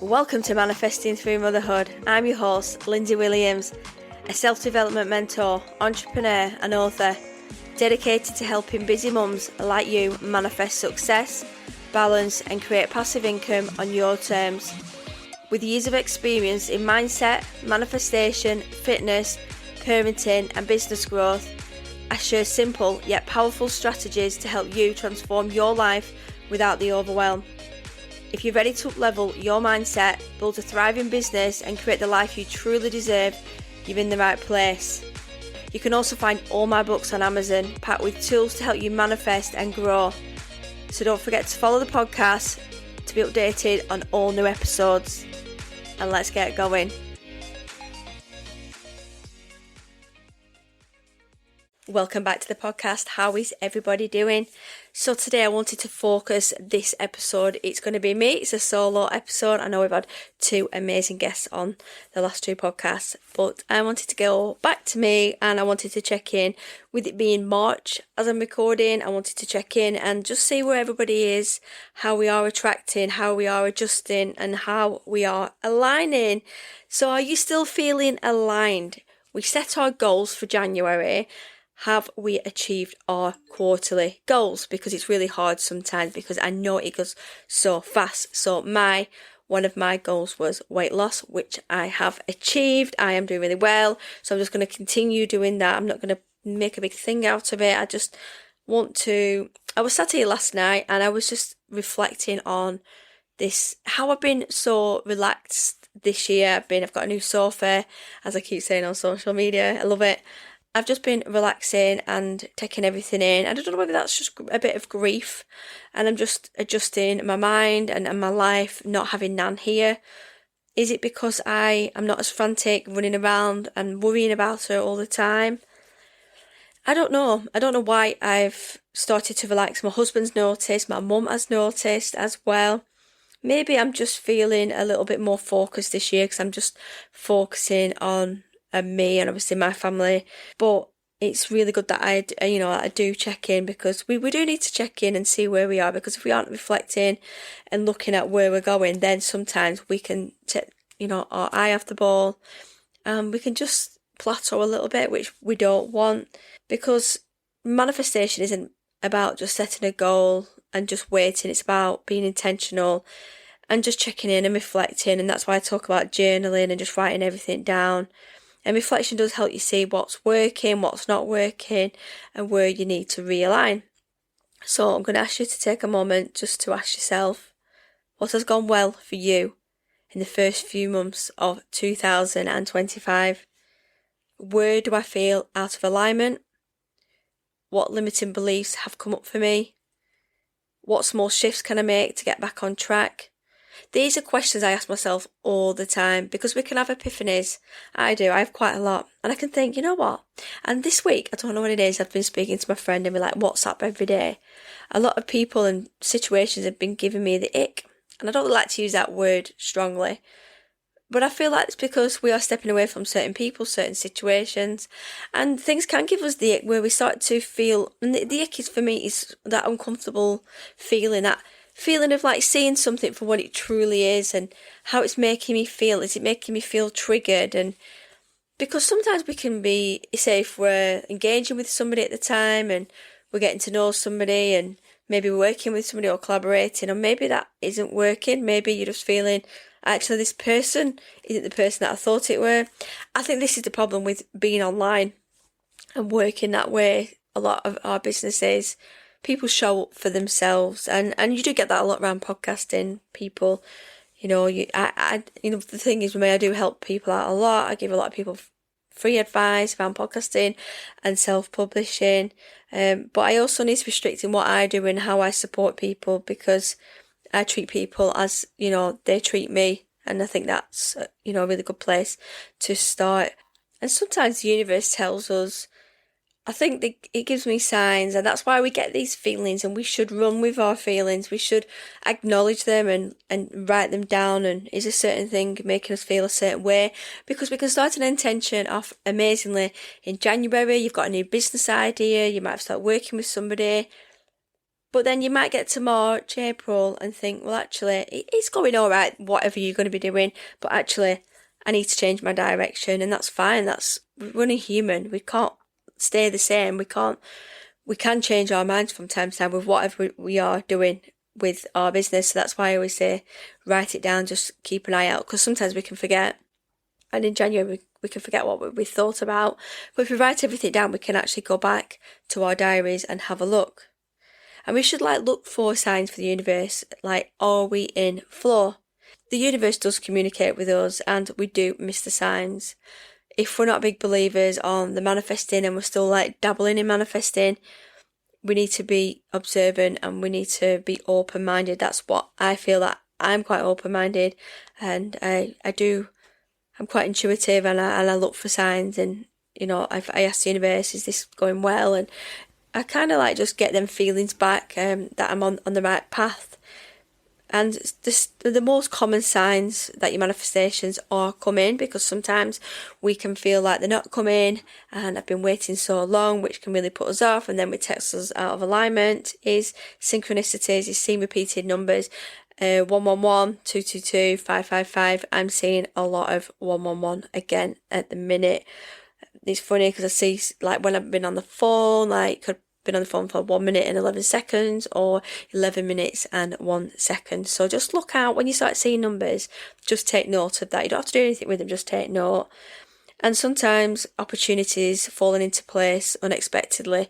Welcome to Manifesting Through Motherhood. I'm your host, Lindsay Williams, a self-development mentor, entrepreneur and author, dedicated to helping busy mums like you manifest success, balance and create passive income on your terms. With years of experience in mindset, manifestation, fitness, parenting and business growth, I share simple yet powerful strategies to help you transform your life without the overwhelm. If you're ready to up-level your mindset, build a thriving business and create the life you truly deserve, you're in the right place. You can also find all my books on Amazon, packed with tools to help you manifest and grow. So don't forget to follow the podcast to be updated on all new episodes. And let's get going. Welcome back to the podcast. How is everybody doing? So today I wanted to focus this episode. It's going to be me. It's a solo episode. I know we've had two amazing guests on the last two podcasts, but I wanted to go back to me and I wanted to check in with it being March as I'm recording. I wanted to check in and just see where everybody is, how we are attracting, how we are adjusting and how we are aligning. So are you still feeling aligned? We set our goals for January. Have we achieved our quarterly goals? Because it's really hard sometimes because I know it goes so fast. So one of my goals was weight loss, which I have achieved. I am doing really well. So I'm just going to continue doing that. I'm not going to make a big thing out of it. I just want to... I was sat here last night and I was just reflecting on this, how I've been so relaxed this year. I've got a new sofa, as I keep saying on social media. I love it. I've just been relaxing and taking everything in. I don't know whether that's just a bit of grief and I'm just adjusting my mind and my life, not having Nan here. Is it because I am not as frantic, running around and worrying about her all the time? I don't know. I don't know why I've started to relax. My husband's noticed, my mum has noticed as well. Maybe I'm just feeling a little bit more focused this year because I'm just focusing on me and obviously my family, but it's really good that I do check in because we do need to check in and see where we are, because if we aren't reflecting and looking at where we're going, then sometimes we can take our eye off the ball and we can just plateau a little bit, which we don't want, because manifestation isn't about just setting a goal and just waiting. It's about being intentional and just checking in and reflecting, and that's why I talk about journaling and just writing everything down. And reflection does help you see what's working, what's not working, and where you need to realign. So I'm going to ask you to take a moment just to ask yourself, what has gone well for you in the first few months of 2025? Where do I feel out of alignment? What limiting beliefs have come up for me? What small shifts can I make to get back on track? These are questions I ask myself all the time because we can have epiphanies. I have quite a lot. And I can think, you know what? And this week, I don't know what it is, I've been speaking to my friend and we're like WhatsApp every day. A lot of people and situations have been giving me the ick. And I don't like to use that word strongly. But I feel like it's because we are stepping away from certain people, certain situations. And things can give us the ick where we start to feel... And the ick is, for me, is that uncomfortable feeling, that feeling of like seeing something for what it truly is and how it's making me feel. Is it making me feel triggered? And because sometimes we can be, say, if we're engaging with somebody at the time and we're getting to know somebody and maybe working with somebody or collaborating, or maybe that isn't working. Maybe you're just feeling, actually, this person isn't the person that I thought it were. I think this is the problem with being online and working that way. A lot of our businesses, people show up for themselves, and you do get that a lot around podcasting. People, the thing is with me, I do help people out a lot. I give a lot of people free advice around podcasting and self-publishing, but I also need to restrict in what I do and how I support people, because I treat people as they treat me, and I think that's a really good place to start. And sometimes the universe tells us, I think it gives me signs, and that's why we get these feelings, and we should run with our feelings. We should acknowledge them and write them down, and is a certain thing making us feel a certain way? Because we can start an intention off amazingly in January. You've got a new business idea, you might have started working with somebody, But then you might get to March, April and think, well, actually, it's going all right, whatever you're going to be doing. But actually, I need to change my direction, and that's fine. We're only human. We can't stay the same. We can change our minds from time to time with whatever we are doing with our business. So that's why I always say, write it down, just keep an eye out, because sometimes we can forget. And in January, we can forget what we thought about. But if we write everything down, we can actually go back to our diaries and have a look. And we should look for signs for the universe, are we in flow? The universe does communicate with us, and we do miss the signs. If we're not big believers on the manifesting and we're still dabbling in manifesting, we need to be observant and we need to be open-minded. That's what I feel, that I'm quite open-minded, and I'm quite intuitive, and I look for signs, and I ask the universe, is this going well? And I kind of just get them feelings back, that I'm on the right path. And the most common signs that your manifestations are coming, because sometimes we can feel like they're not coming and I've been waiting so long, which can really put us off, and then it takes us out of alignment, is synchronicities, is seeing repeated numbers. 111, 222, 555. I'm seeing a lot of 111 again at the minute. It's funny because I see when I've been on the phone, could been on the phone for 1 minute and 11 seconds or 11 minutes and 1 second. So just look out when you start seeing numbers, just take note of that. You don't have to do anything with them, just take note. And sometimes opportunities falling into place unexpectedly,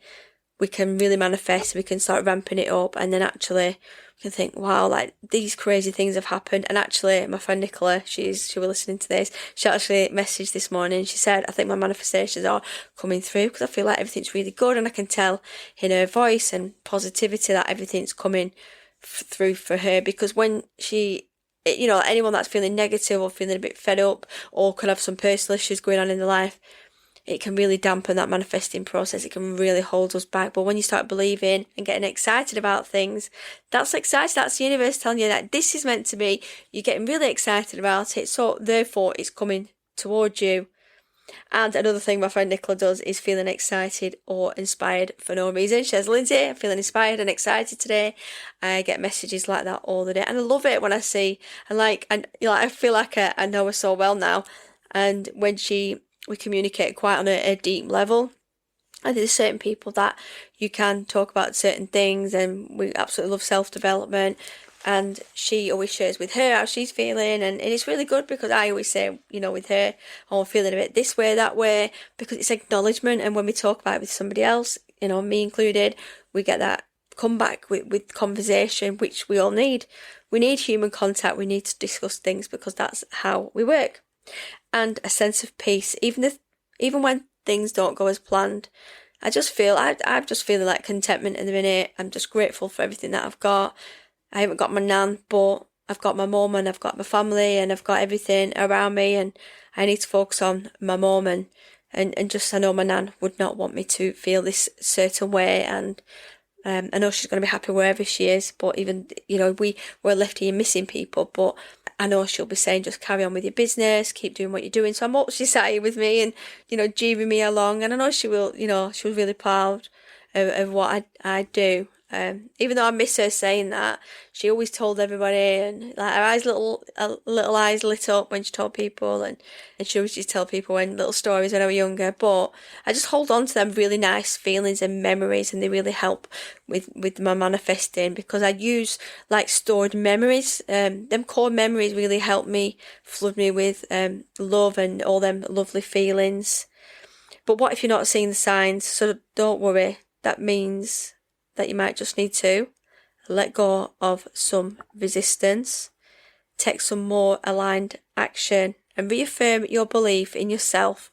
we can really manifest, we can start ramping it up, and then actually we can think, wow, these crazy things have happened. And actually my friend Nicola, she was listening to this, she actually messaged this morning, she said, I think my manifestations are coming through because I feel like everything's really good, and I can tell in her voice and positivity that everything's coming through for her. Because when anyone that's feeling negative or feeling a bit fed up or could have some personal issues going on in their life, it can really dampen that manifesting process. It can really hold us back. But when you start believing and getting excited about things, that's exciting. That's the universe telling you that this is meant to be. You're getting really excited about it. So therefore, it's coming towards you. And another thing my friend Nicola does is feeling excited or inspired for no reason. She says, Lindsay, I'm feeling inspired and excited today. I get messages like that all the day. And I love it when I see, I feel like I know her so well now. And when we communicate quite on a deep level. And there's certain people that you can talk about certain things, and we absolutely love self-development. And she always shares with her how she's feeling, and it's really good because I always say, with her, oh, I'm feeling a bit this way, that way, because it's acknowledgement. And when we talk about it with somebody else, me included, we get that comeback with conversation, which we all need. We need human contact. We need to discuss things because that's how we work. And a sense of peace, even when things don't go as planned. I'm just feeling like contentment in the minute. I'm just grateful for everything that I've got. I haven't got my nan, but I've got my mum and I've got my family and I've got everything around me, and I need to focus on my mum and just, I know my nan would not want me to feel this certain way, and I know she's going to be happy wherever she is, but even, we're left here missing people, but I know she'll be saying, just carry on with your business, keep doing what you're doing. So I'm hope she's sat here with me and, jeering me along, and I know she will, she was really proud of what I do. Even though I miss her saying that, she always told everybody, and her eyes, little eyes lit up when she told people, and she always used to tell people little stories when I was younger. But I just hold on to them really nice feelings and memories, and they really help with my manifesting, because I use stored memories. Them core memories really help me, flood me with love and all them lovely feelings. But what if you're not seeing the signs? So don't worry. That means that you might just need to let go of some resistance, take some more aligned action, and reaffirm your belief in yourself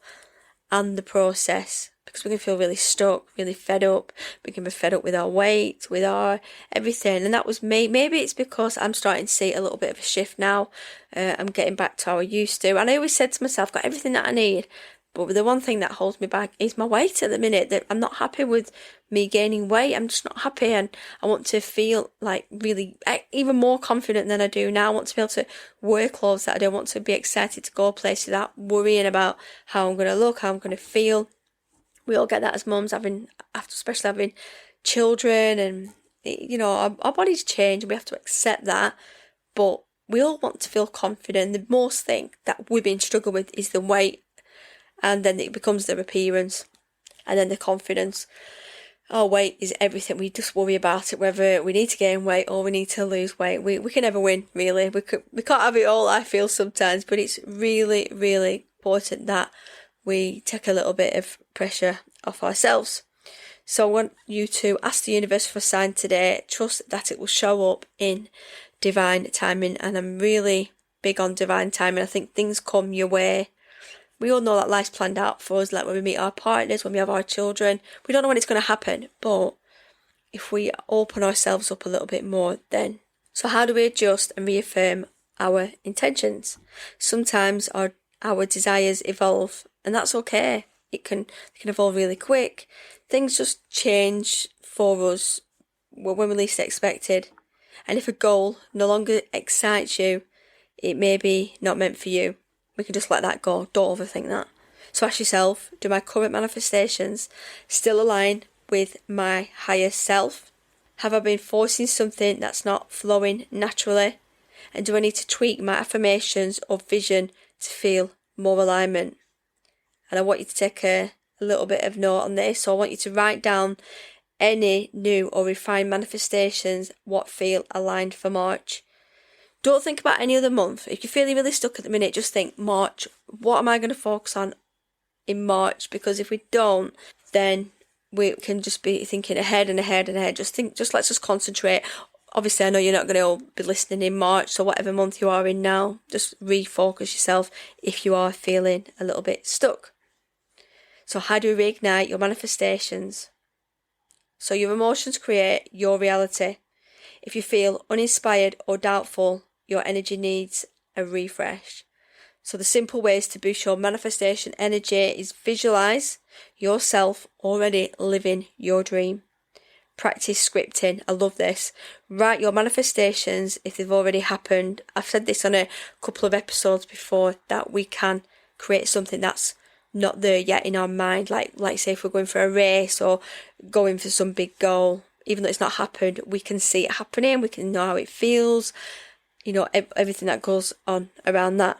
and the process. Because we can feel really stuck, really fed up. We can be fed up with our weight, with our everything. And that was me. Maybe it's because I'm starting to see a little bit of a shift now. I'm getting back to how I used to. And I always said to myself, I've got everything that I need. But the one thing that holds me back is my weight at the minute. That I'm not happy with me gaining weight. I'm just not happy, and I want to feel really even more confident than I do now. I want to be able to wear clothes that I do. I want to be excited to go places without worrying about how I'm going to look, how I'm going to feel. We all get that as mums, especially having children, and Our bodies change and we have to accept that, but we all want to feel confident. The most thing that women struggle with is the weight, and then it becomes their appearance, and then the confidence. Our weight is everything. We just worry about it, whether we need to gain weight or we need to lose weight. We can never win, really. We can't have it all, I feel sometimes, but it's really, really important that we take a little bit of pressure off ourselves. So I want you to ask the universe for a sign today. Trust that it will show up in divine timing, and I'm really big on divine timing. I think things come your way. We all know that life's planned out for us, like when we meet our partners, when we have our children. We don't know when it's going to happen, but if we open ourselves up a little bit more, then. So how do we adjust and reaffirm our intentions? Sometimes our desires evolve, and that's okay. They can evolve really quick. Things just change for us when we least expected. And if a goal no longer excites you, it may be not meant for you. We can just let that go. Don't overthink that. So ask yourself, do my current manifestations still align with my higher self? Have I been forcing something that's not flowing naturally? And do I need to tweak my affirmations or vision to feel more alignment? And I want you to take a little bit of note on this. So I want you to write down any new or refined manifestations what feel aligned for March. Don't think about any other month. If you're feeling really stuck at the minute, just think March. What am I going to focus on in March? Because if we don't, then we can just be thinking ahead and ahead and ahead. Just let's just concentrate. Obviously, I know you're not going to be listening in March, so whatever month you are in now, just refocus yourself if you are feeling a little bit stuck. So how do we reignite your manifestations? So your emotions create your reality. If you feel uninspired or doubtful, your energy needs a refresh. So the simple ways to boost your manifestation energy is visualize yourself already living your dream. Practice scripting. I love this. Write your manifestations if they've already happened. I've said this on a couple of episodes before, that we can create something that's not there yet in our mind. Like say if we're going for a race or going for some big goal, even though it's not happened, we can see it happening. We can know how it feels. Everything that goes on around that.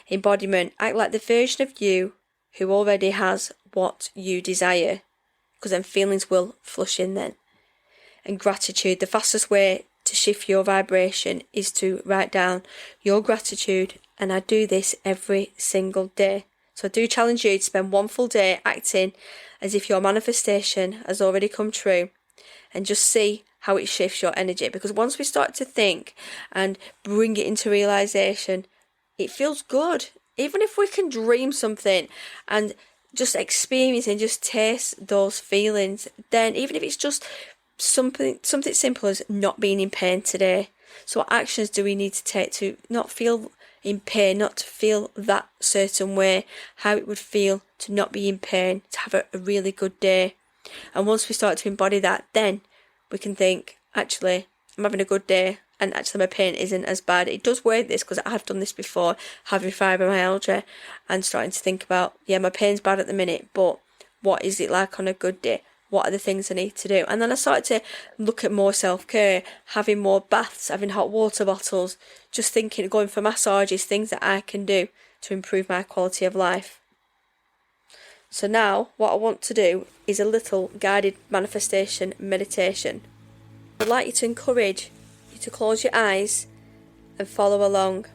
Embodiment. Act like the version of you who already has what you desire, because then feelings will flush in then. And gratitude. The fastest way to shift your vibration is to write down your gratitude, and I do this every single day. So I do challenge you to spend one full day acting as if your manifestation has already come true, and just see how it shifts your energy. Because once we start to think and bring it into realization, it feels good. Even if we can dream something and just experience and just taste those feelings, then even if it's just something simple as not being in pain today. So what actions do we need to take to not feel in pain, not to feel that certain way, how it would feel to not be in pain, to have a really good day. And once we start to embody that, then we can think, actually, I'm having a good day, and actually my pain isn't as bad. It does work this, because I have done this before, having fibromyalgia, and starting to think about, my pain's bad at the minute, but what is it like on a good day? What are the things I need to do? And then I started to look at more self-care, having more baths, having hot water bottles, just thinking, going for massages, things that I can do to improve my quality of life. So now what I want to do is a little guided manifestation meditation. I'd like you to encourage you to close your eyes and follow along.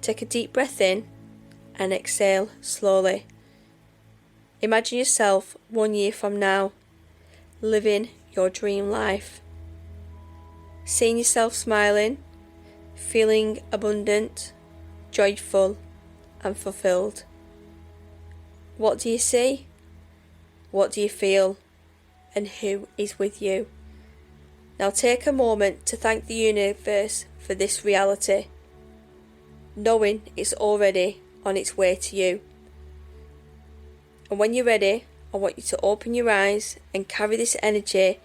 Take a deep breath in and exhale slowly. Imagine yourself 1 year from now, living your dream life. Seeing yourself smiling, feeling abundant, joyful and fulfilled. What do you see? What do you feel? And who is with you? Now take a moment to thank the universe for this reality, knowing it's already on its way to you. And when you're ready, I want you to open your eyes and carry this energy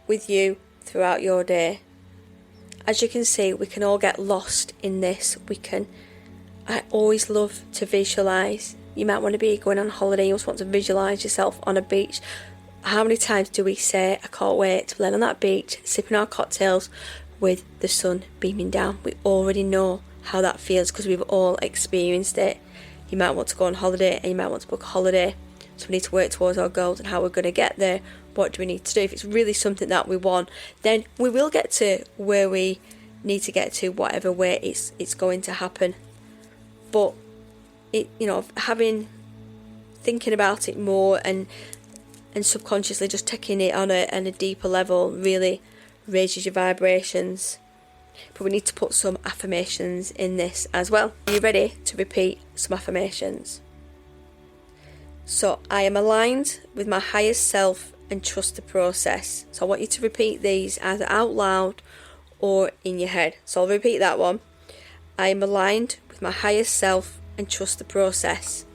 with you throughout your day. As you can see, we can all get lost in this. I always love to visualise. You might want to be going on holiday, you just want to visualise yourself on a beach, how many times do we say, I can't wait to land on that beach, sipping our cocktails with the sun beaming down? We already know how that feels because we've all experienced it. You might want to go on holiday and you might want to book a holiday. So we need to work towards our goals and how we're going to get there. What do we need to do? If it's really something that we want, then we will get to where we need to get to, whatever way it's going to happen. But thinking about it more and subconsciously just taking it on a deeper level really raises your vibrations. But we need to put some affirmations in this as well. Are you ready to repeat some affirmations? So, I am aligned with my highest self and trust the process. So I want you to repeat these either out loud or in your head. So I'll repeat that one. I am aligned with my highest self and trust the process.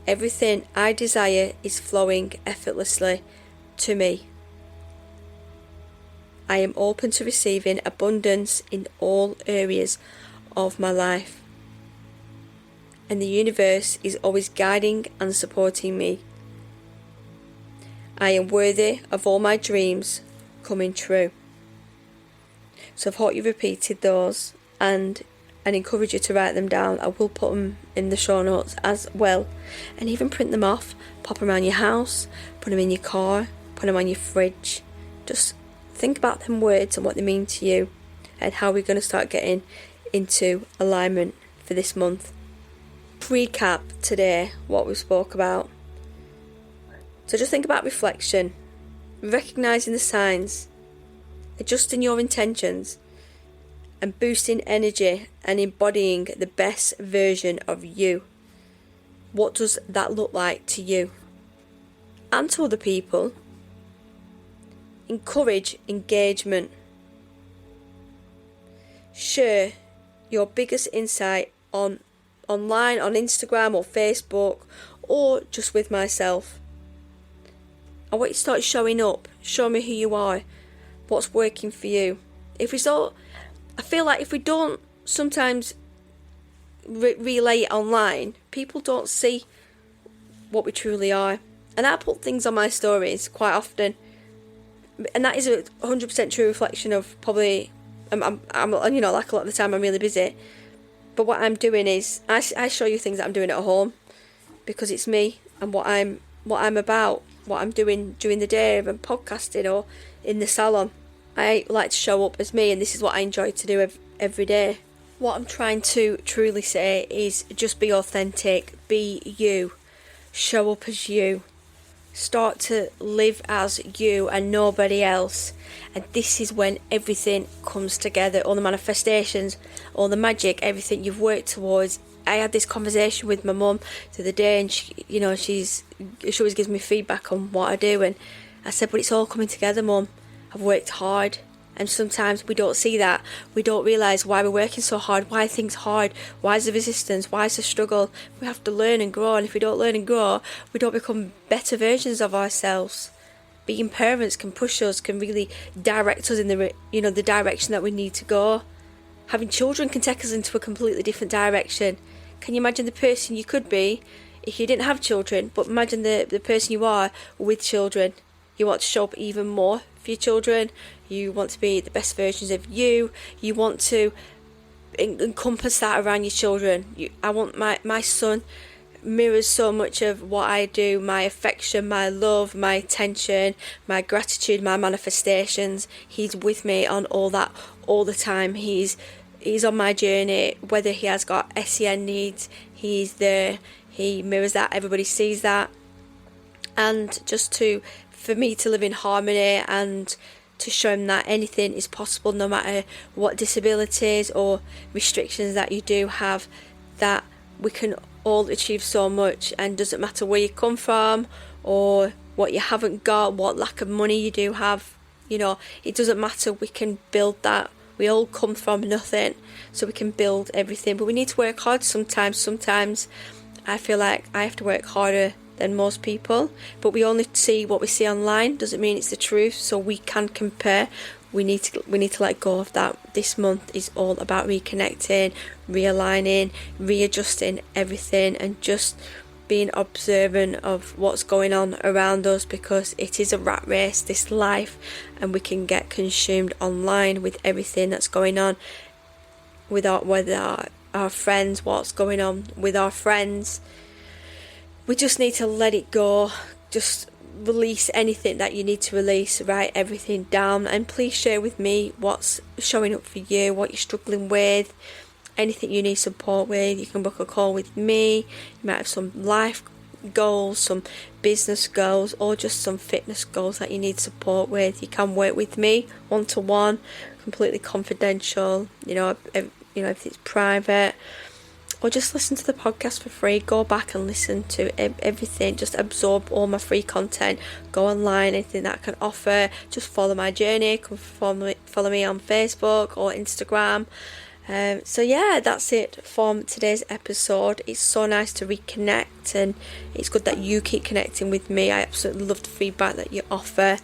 Everything I desire is flowing effortlessly to me. I am open to receiving abundance in all areas of my life. And the universe is always guiding and supporting me. I am worthy of all my dreams coming true. So I hope you've repeated those and encourage you to write them down. I will put them in the show notes as well, and even print them off, pop them around your house, put them in your car, put them on your fridge. Just think about them words and what they mean to you and how we're going to start getting into alignment for this month. Recap today what we spoke about. So just think about reflection, recognising the signs, adjusting your intentions, and boosting energy and embodying the best version of you. What does that look like to you and to other people? Encourage engagement. Share your biggest insight online, on Instagram or Facebook, or just with myself. I want you to start showing up. Show me who you are, what's working for you. I feel like if we don't sometimes relay it online, people don't see what we truly are. And I put things on my stories quite often, and that is a 100% true reflection of probably I'm like a lot of the time I'm really busy. But what I'm doing is I show you things that I'm doing at home because it's me and what I'm about, what I'm doing during the day, if I'm podcasting or in the salon. I like to show up as me, and this is what I enjoy to do every day. What I'm trying to truly say is just be authentic, be you, show up as you, start to live as you and nobody else. And this is when everything comes together, all the manifestations, all the magic, everything you've worked towards. I had this conversation with my mum the other day, and she always gives me feedback on what I do, and I said, but it's all coming together, Mum. I've worked hard, and sometimes we don't see that. We don't realise why we're working so hard, why things hard, why is the resistance, why is the struggle. We have to learn and grow, and if we don't learn and grow, we don't become better versions of ourselves. Being parents can push us, can really direct us in the direction that we need to go. Having children can take us into a completely different direction. Can you imagine the person you could be if you didn't have children? But imagine the person you are with children. You want to show up even more for your children. You want to be the best versions of you. You want to encompass that around your children. I want my son mirrors so much of what I do, my affection, my love, my attention, my gratitude, my manifestations. He's with me on all that all the time. He's on my journey, whether he has got SEN needs, he's there, he mirrors that, everybody sees that. And just for me to live in harmony and to show him that anything is possible, no matter what disabilities or restrictions that you do have, that we can all achieve so much, and doesn't matter where you come from or what you haven't got, what lack of money you do have, it doesn't matter, we can build that. We all come from nothing, so we can build everything, but we need to work hard sometimes I feel like I have to work harder than most people, but we only see what we see online. Doesn't mean it's the truth, so we can compare. We need to let go of that. This month is all about reconnecting, realigning, readjusting everything, and just being observant of what's going on around us, because it is a rat race, this life, and we can get consumed online with everything that's going on with our friends, what's going on with our friends. We just need to let it go. Just release anything that you need to release, write everything down, and please share with me what's showing up for you, what you're struggling with, anything you need support with. You can book a call with me. You might have some life goals, some business goals, or just some fitness goals that you need support with. You can work with me one-to-one, completely confidential, if it's private, or just listen to the podcast for free. Go back and listen to everything. Just absorb all my free content. Go online, anything that I can offer. Just follow my journey. Come follow me on Facebook or Instagram. That's it from today's episode. It's so nice to reconnect, and it's good that you keep connecting with me. I absolutely love the feedback that you offer,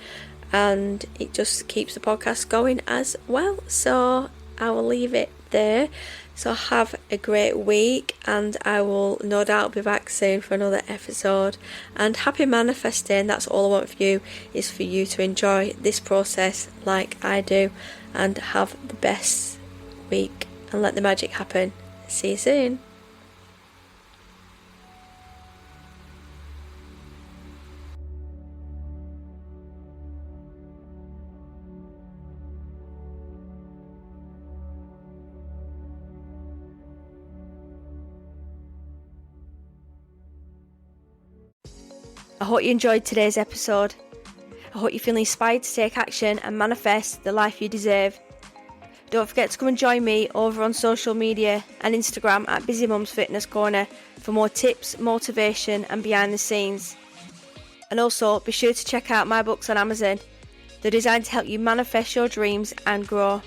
and it just keeps the podcast going as well. So I will leave it there. So have a great week, and I will no doubt be back soon for another episode. And happy manifesting. That's all I want for you, is for you to enjoy this process like I do, and have the best week, and let the magic happen. See you soon. I hope you enjoyed today's episode. I hope you feel inspired to take action and manifest the life you deserve. Don't forget to come and join me over on social media and Instagram at Busy Mums Fitness Corner for more tips, motivation and behind the scenes. And also be sure to check out my books on Amazon. They're designed to help you manifest your dreams and grow.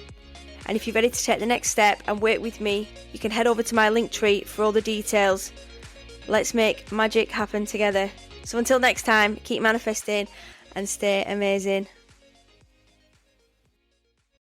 And if you're ready to take the next step and work with me, you can head over to my Linktree for all the details. Let's make magic happen together. So until next time, keep manifesting and stay amazing.